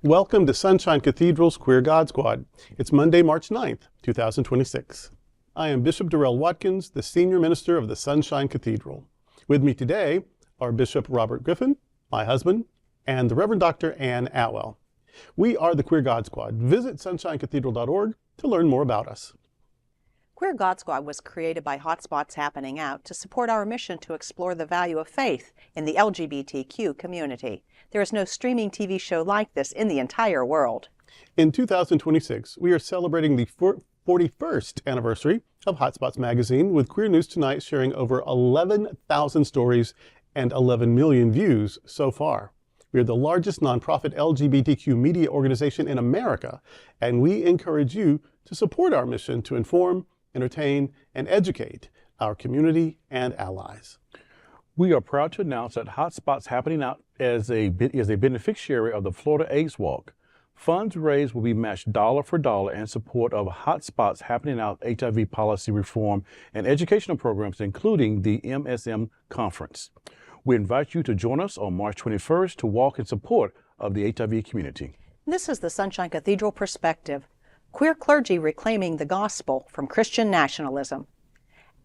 Welcome to Sunshine Cathedral's Queer God Squad. It's Monday, March 9th, 2026. I am Bishop Darrell Watkins, the Senior Minister of the Sunshine Cathedral. With me today are Bishop Robert Griffin, my husband, and the Reverend Dr. Ann Atwell. We are the Queer God Squad. Visit sunshinecathedral.org to learn more about us. Queer God Squad was created by Hotspots Happening Out to support our mission to explore the value of faith in the LGBTQ community. There is no streaming TV show like this in the entire world. In 2026, we are celebrating the 41st anniversary of Hotspots magazine, with Queer News Tonight sharing over 11,000 stories and 11 million views so far. We are the largest nonprofit LGBTQ media organization in America, and we encourage you to support our mission to inform, entertain, and educate our community and allies. We are proud to announce that Hotspots Happening Out is a beneficiary of the Florida AIDS Walk. Funds raised will be matched dollar for dollar in support of Hotspots Happening Out HIV policy reform and educational programs, including the MSM conference. We invite you to join us on March 21st to walk in support of the HIV community. This is the Sunshine Cathedral Perspective, Queer Clergy Reclaiming the Gospel from Christian Nationalism.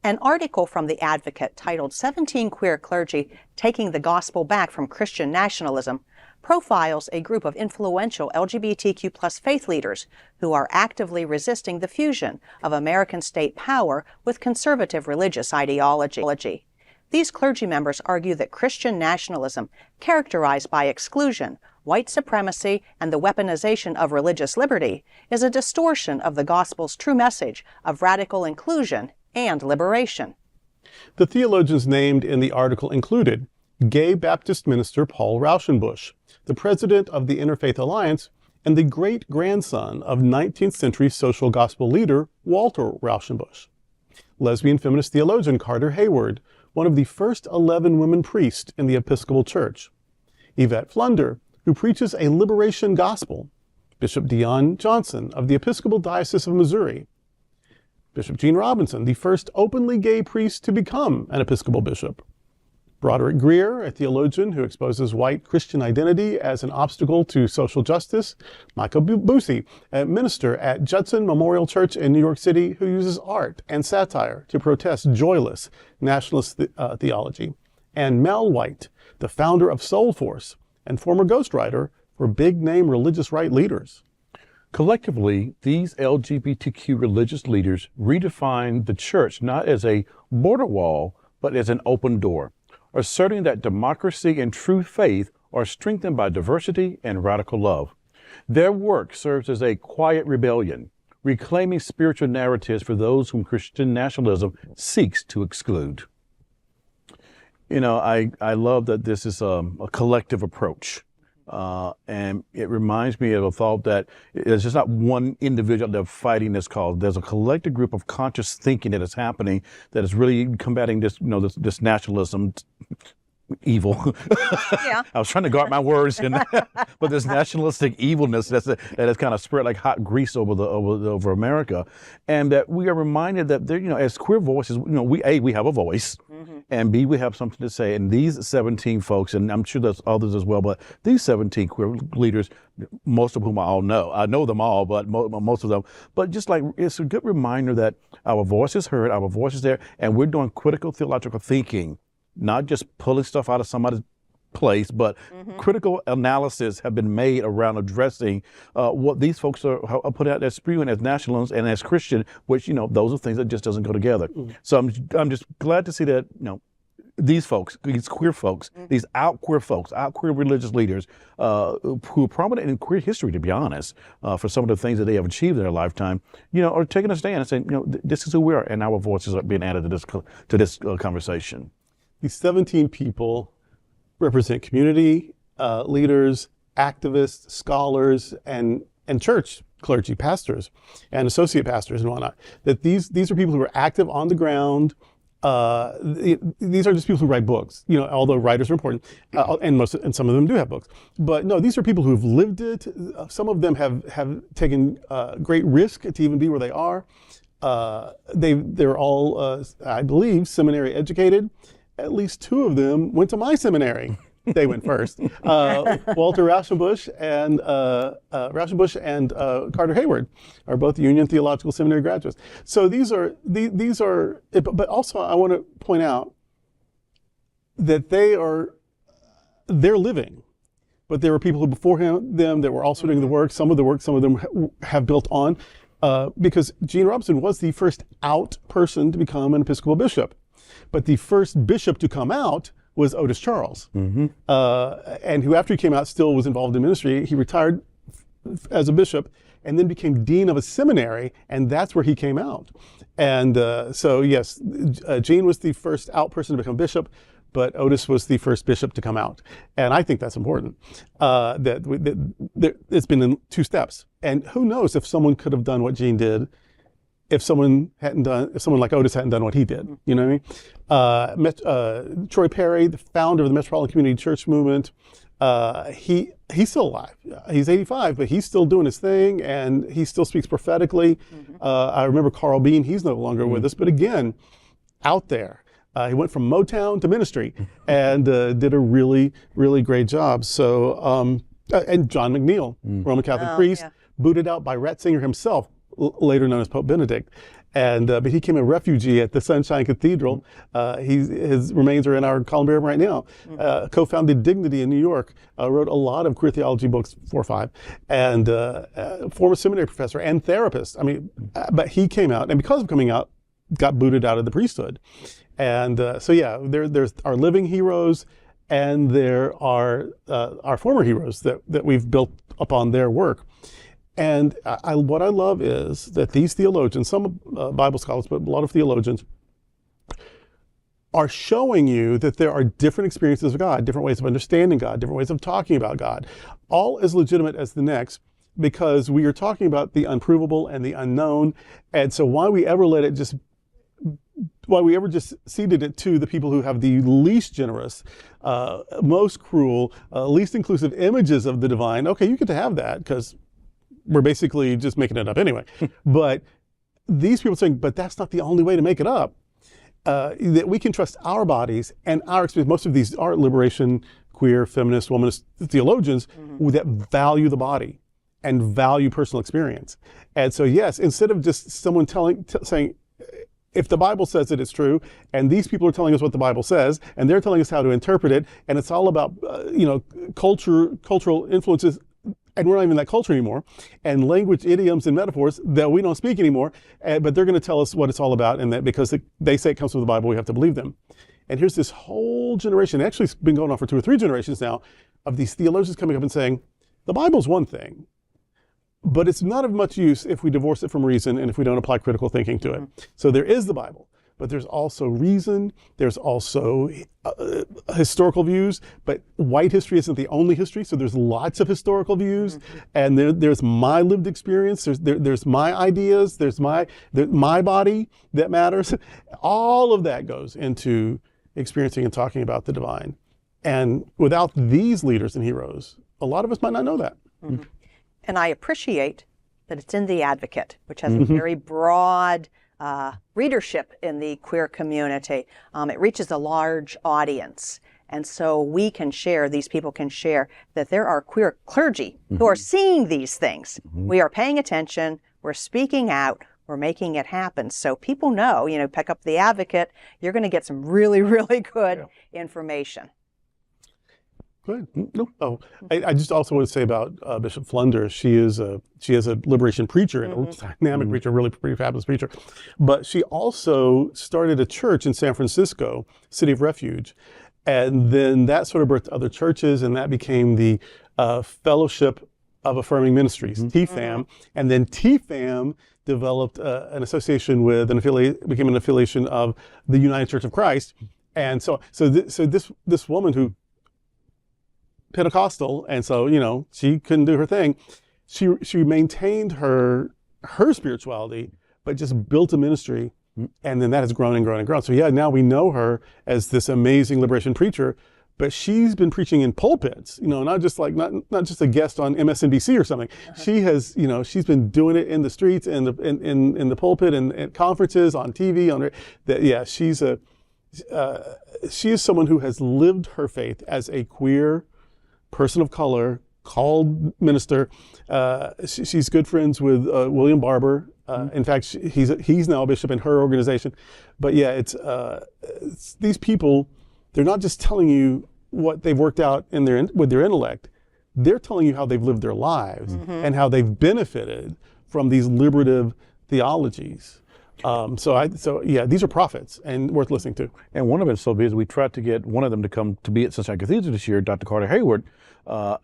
An article from The Advocate titled 17 Queer Clergy Taking the Gospel Back from Christian Nationalism profiles a group of influential LGBTQ+ faith leaders who are actively resisting the fusion of American state power with conservative religious ideology. These clergy members argue that Christian nationalism, characterized by exclusion, white supremacy, and the weaponization of religious liberty, is a distortion of the gospel's true message of radical inclusion and liberation. The theologians named in the article included gay Baptist minister Paul Raushenbush, the president of the Interfaith Alliance, and the great-grandson of 19th century social gospel leader Walter Raushenbush. Lesbian feminist theologian Carter Heyward, one of the first 11 women priests in the Episcopal Church. Yvette Fluder, who preaches a liberation gospel. Bishop Deon Johnson of the Episcopal Diocese of Missouri. Bishop Gene Robinson, the first openly gay priest to become an Episcopal bishop. Broderick Greer, a theologian who exposes white Christian identity as an obstacle to social justice. Micah Busey, a minister at Judson Memorial Church in New York City who uses art and satire to protest joyless nationalist theology. And Mel White, the founder of SoulForce and former ghostwriter for big-name religious right leaders. Collectively, these LGBTQ religious leaders redefine the church not as a border wall, but as an open door, asserting that democracy and true faith are strengthened by diversity and radical love. Their work serves as a quiet rebellion, reclaiming spiritual narratives for those whom Christian nationalism seeks to exclude. You know, I love that this is a collective approach. And it reminds me of a thought that it's just not one individual that fighting this cause. There's a collective group of conscious thinking that is happening that is really combating this, this nationalism evil. Yeah. I was trying to guard my words, but this nationalistic evilness that has kind of spread like hot grease over America, and that we are reminded that there, as queer voices, we have a voice, mm-hmm. and B, we have something to say. And these 17 folks, and I'm sure there's others as well, but these 17 queer leaders, most of whom I know them all, but most of them, but just like it's a good reminder that our voice is heard, our voice is there, and we're doing critical theological thinking. Not just pulling stuff out of somebody's place, but mm-hmm. critical analysis have been made around addressing what these folks are put out there spewing as nationalists and as Christian, which, those are things that just doesn't go together. Mm-hmm. So I'm just glad to see that, these folks, these queer folks, mm-hmm. these out queer religious leaders who are prominent in queer history, to be honest, for some of the things that they have achieved in their lifetime, are taking a stand and saying, this is who we are, and our voices are being added to this conversation. These 17 people represent community leaders, activists, scholars, and church clergy, pastors, and associate pastors and whatnot. That these are people who are active on the ground. These are just people who write books, although writers are important, and some of them do have books. But no, these are people who have lived it. Some of them have taken great risk to even be where they are. They're all, I believe, seminary educated. At least two of them went to my seminary. they went first. Walter Raushenbush and Carter Heyward are both Union Theological Seminary graduates. So these are, but also I want to point out that they're living. But there were people who before them that were also doing the work. Some of them have built on, because Gene Robinson was the first out person to become an Episcopal bishop. But the first bishop to come out was Otis Charles, and who after he came out still was involved in ministry. He retired as a bishop and then became dean of a seminary, and that's where he came out. And so yes, Gene was the first out person to become bishop, but Otis was the first bishop to come out. And I think that's important, that it's been in 2 steps. And who knows if someone could have done what Gene did if someone like Otis hadn't done what he did. You know what I mean? Troy Perry, the founder of the Metropolitan Community Church movement, he's still alive. He's 85, but he's still doing his thing, and he still speaks prophetically. I remember Carl Bean, he's no longer with us, but again, out there. He went from Motown to ministry and did a really, really great job. So, and John McNeil, Roman Catholic priest, booted out by Ratzinger himself, later known as Pope Benedict. And but he became a refugee at the Sunshine Cathedral. His remains are in our columbarium right now. Co-founded Dignity in New York, wrote a lot of queer theology books, 4 or 5, and former seminary professor and therapist. I mean, but he came out, and because of coming out, got booted out of the priesthood. And so yeah, there's our living heroes, and there are our former heroes that we've built upon their work. And what I love is that these theologians, some Bible scholars, but a lot of theologians, are showing you that there are different experiences of God, different ways of understanding God, different ways of talking about God, all as legitimate as the next, because we are talking about the unprovable and the unknown. And so why we ever just ceded it to the people who have the least generous, most cruel, least inclusive images of the divine, okay, you get to have that because we're basically just making it up anyway. But these people are saying, but that's not the only way to make it up. That we can trust our bodies and our experience. Most of these are liberation, queer, feminist, womanist theologians that value the body and value personal experience. And so yes, instead of just someone saying, if the Bible says it, it's true, and these people are telling us what the Bible says, and they're telling us how to interpret it, and it's all about cultural influences, and we're not even that culture anymore, and language, idioms, and metaphors that we don't speak anymore, but they're going to tell us what it's all about, and that because they say it comes from the Bible, we have to believe them. And here's this whole generation, actually it's been going on for 2 or 3 generations now, of these theologians coming up and saying, the Bible's one thing, but it's not of much use if we divorce it from reason and if we don't apply critical thinking to it. So there is the Bible, but there's also reason, there's also historical views, but white history isn't the only history, so there's lots of historical views, and there's my lived experience, there's my ideas, there's my body that matters. All of that goes into experiencing and talking about the divine. And without these leaders and heroes, a lot of us might not know that. And I appreciate that it's in The Advocate, which has a very broad readership in the queer community. It reaches a large audience. And so we can share, these people can share, that there are queer clergy who are seeing these things. We are paying attention, we're speaking out, we're making it happen. So people know, pick up The Advocate, you're going to get some really, really good information. Good. No. I just also want to say about Bishop Flunder. She is a liberation preacher and a dynamic preacher, really pretty fabulous preacher. But she also started a church in San Francisco, City of Refuge, and then that sort of birthed other churches, and that became the Fellowship of Affirming Ministries, TFAM, and then TFAM developed an association with became an affiliation of the United Church of Christ, and so this woman who Pentecostal, and so she couldn't do her thing. She maintained her spirituality, but just built a ministry, and then that has grown and grown and grown. So yeah, now we know her as this amazing liberation preacher, but she's been preaching in pulpits, not just not just a guest on MSNBC or something. She has, she's been doing it in the streets and in the pulpit and at conferences, on TV, she is someone who has lived her faith as a queer person of color, called minister. She's good friends with William Barber. In fact, he's now a bishop in her organization. But yeah, it's these people. They're not just telling you what they've worked out with their intellect. They're telling you how they've lived their lives and how they've benefited from these liberative theologies. So yeah, these are prophets and worth listening to. And one of it's so busy, we tried to get one of them to come to be at Sunshine Cathedral this year, Dr. Carter Heyward,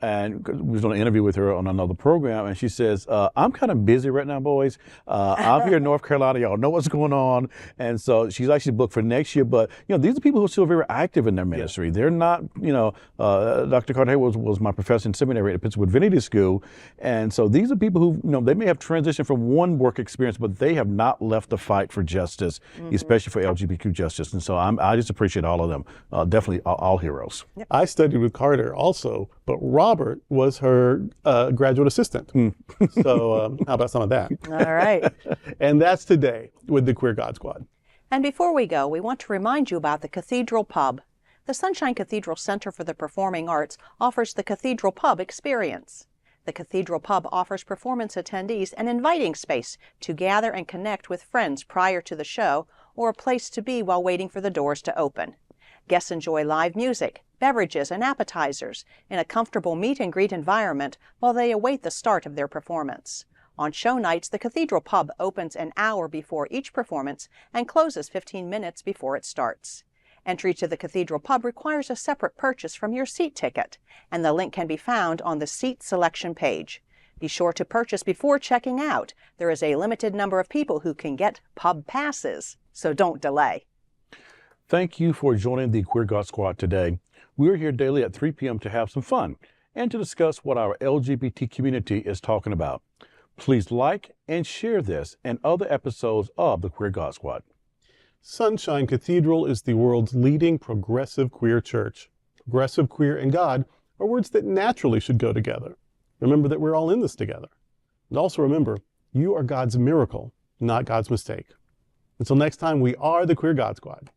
and we was doing an interview with her on another program, and she says, I'm kind of busy right now, boys. I'm here in North Carolina, y'all know what's going on. And so she's actually booked for next year, but these are people who are still very active in their ministry. They're not, Dr. Carter Heyward was my professor in seminary at Episcopal Divinity School. And so these are people who, they may have transitioned from one work experience, but they have not left the fight for justice, especially for LGBTQ justice. And so I just appreciate all of them. Definitely all heroes. Yep. I studied with Carter also, but Robert was her graduate assistant. So how about some of that? All right. And that's today with the Queer God Squad. And before we go, we want to remind you about the Cathedral Pub. The Sunshine Cathedral Center for the Performing Arts offers the Cathedral Pub experience. The Cathedral Pub offers performance attendees an inviting space to gather and connect with friends prior to the show, or a place to be while waiting for the doors to open. Guests enjoy live music, beverages, and appetizers in a comfortable meet-and-greet environment while they await the start of their performance. On show nights, the Cathedral Pub opens an hour before each performance and closes 15 minutes before it starts. Entry to the Cathedral Pub requires a separate purchase from your seat ticket, and the link can be found on the seat selection page. Be sure to purchase before checking out. There is a limited number of people who can get pub passes, so don't delay. Thank you for joining the Queer God Squad today. We're here daily at 3 p.m. to have some fun and to discuss what our LGBT community is talking about. Please like and share this and other episodes of the Queer God Squad. Sunshine Cathedral is the world's leading progressive queer church. Progressive, queer, and God are words that naturally should go together. Remember that we're all in this together. And also remember, you are God's miracle, not God's mistake. Until next time, we are the Queer God Squad.